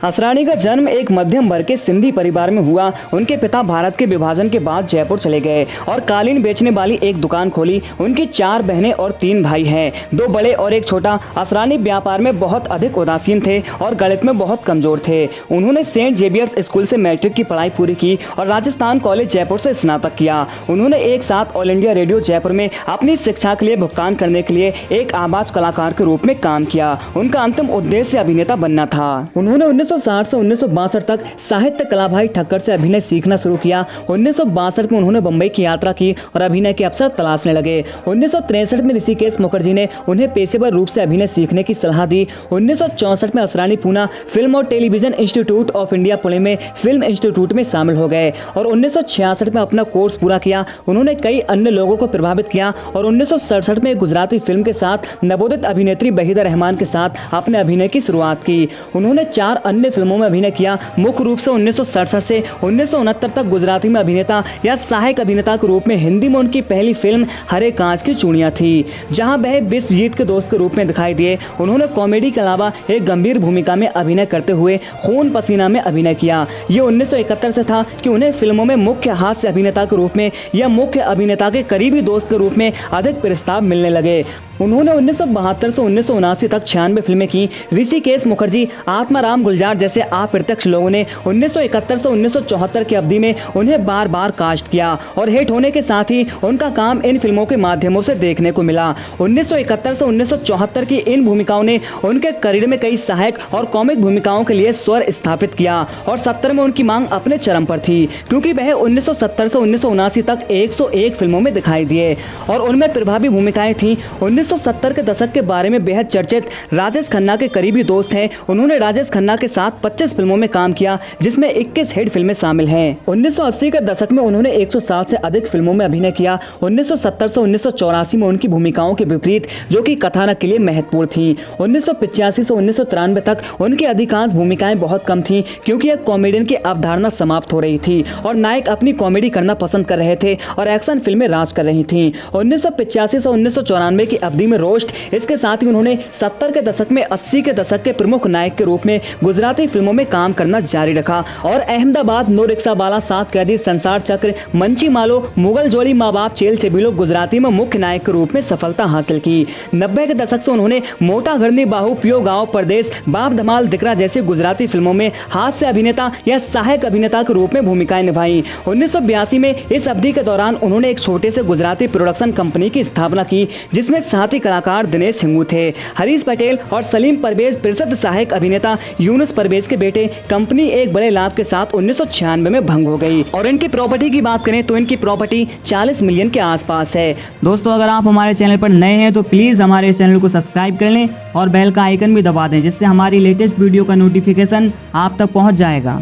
असरानी का जन्म एक मध्यम वर्ग के सिंधी परिवार में हुआ। उनके पिता भारत के विभाजन के बाद जयपुर चले गए और कालीन बेचने वाली एक दुकान खोली। उनकी 4 बहनें और 3 भाई हैं, 2 बड़े और 1 छोटा। असरानी व्यापार में बहुत अधिक उदासीन थे और गणित में बहुत कमजोर थे। उन्होंने सेंट जेवियर्स स्कूल से मैट्रिक की पढ़ाई पूरी की और राजस्थान कॉलेज जयपुर से स्नातक किया। उन्होंने एक साथ ऑल इंडिया रेडियो जयपुर में अपनी शिक्षा के लिए भुगतान करने के लिए एक आवाज कलाकार के रूप में काम किया। उनका अंतिम उद्देश्य अभिनेता बनना था। उन्होंने 1960 से 1962 तक साहित्य कला भाई ठक्कर से अभिनय सीखना शुरू किया। 1962 में उन्होंने बम्बई की यात्रा की और अभिनय के अवसर तलाशने लगे। 1963 में ऋषिकेश मुखर्जी ने उन्हें पेशेवर रूप से अभिनय सीखने की सलाह दी। 1964 में असरानी पूना फिल्म और television institute of India Pune में फिल्म इंस्टीट्यूट में शामिल हो गए और 1966 में अपना कोर्स पूरा किया। उन्होंने कई अन्य लोगों को प्रभावित किया और 1967 में गुजराती फिल्म के साथ नवोदित अभिनेत्री वहीदा रहमान के साथ अपने अभिनय की शुरुआत की। उन्होंने 4 अन्य फिल्मों में अभिनय किया। मुख्य रूप से 1967 से 1969 तक गुजराती में अभिनेता या सहायक अभिनेता के रूप में। हिंदी में उनकी पहली फिल्म हरे कांच की चूड़ियां थी, जहां वह विश्वजीत के दोस्त के रूप में दिखाई दिए। उन्होंने कॉमेडी के अलावा एक गंभीर भूमिका में अभिनय करते हुए खून पसीना में अभिनय किया। ये 1971 से था कि उन्हें फिल्मों में मुख्य हास्य अभिनेता के रूप में या मुख्य अभिनेता के करीबी दोस्त के रूप में अधिक प्रस्ताव मिलने लगे। उन्होंने 1972 से 1979 तक 96 फिल्में की। ऋषिकेश मुखर्जी, आत्माराम गुलजार जैसे अप्रत्यक्ष लोगों ने 1971 से 1974 की अवधि में उन्हें बार बार कास्ट किया और हिट होने के साथ ही उनका काम इन फिल्मों के माध्यमों से देखने को मिला। 1971 से 1974 की इन भूमिकाओं ने उनके करियर में कई सहायक और कॉमिक भूमिकाओं के लिए स्वर स्थापित किया और 70 में उनकी मांग अपने चरम पर थी, क्योंकि वह 1970 से 1979 तक 101 फिल्मों में दिखाई दिए और उनमें प्रभावी भूमिकाएं थीं। 1970 के दशक के बारे में बेहद चर्चित राजेश खन्ना के करीबी दोस्त हैं। उन्होंने राजेश खन्ना के साथ 25 फिल्मों में काम किया, जिसमें 21 हिट फिल्में शामिल हैं। 1980 के दशक में उन्होंने 160 से अधिक फिल्मों में अभिनय किया। 1970 से 1984 में उनकी भूमिकाओं के विपरीत, जो कि कथानक के लिए महत्वपूर्ण थीं। 1985 से 1993 तक उनकी अधिकांश भूमिकाएं बहुत कम थीं, क्योंकि एक कॉमेडियन की अवधारणा समाप्त हो रही थी और नायक अपनी कॉमेडी करना पसंद कर रहे थे और एक्शन फिल्में राज कर रही थीं। 1985 से 1994 की अवधि में रोस्ट, इसके साथ ही उन्होंने 70 के दशक में 80 के दशक के प्रमुख नायक के रूप में गुजराती फिल्मों में काम करना जारी रखा और अहमदाबाद, नो रिक्शा वाला, 7 कैदी, संसार चक्र, मंची मालो, मुगल जोड़ी, माँ बाप, चेल चेबिलो गुजराती में मुख्य नायक के रूप में सफलता हासिल की। 90 के दशक से उन्होंने मोटा घरनी, बाहू, पियो गाँव, परदेश, बाप धमाल, दिकरा जैसी गुजराती फिल्मों में हास्य अभिनेता या सहायक अभिनेता के रूप में भूमिकाएं निभाई। 1982 में इस अवधि के दौरान उन्होंने एक छोटे से गुजराती प्रोडक्शन कंपनी की स्थापना की, जिसमें साथी कलाकार दिनेश हिंगू थे, हरीश पटेल और सलीम परवेज प्रसिद्ध सहायक अभिनेता यूनुस परवेज के बेटे। कंपनी एक बड़े लाभ के साथ 1996 में भंग हो गई और इनकी प्रॉपर्टी की बात करें तो इनकी प्रॉपर्टी 40 मिलियन के आसपास है। दोस्तों, अगर आप हमारे चैनल पर नए हैं तो प्लीज़ हमारे इस चैनल को सब्सक्राइब कर लें और बेल का आइकन भी दबा दें, जिससे हमारी लेटेस्ट वीडियो का नोटिफिकेशन आप तक पहुँच जाएगा।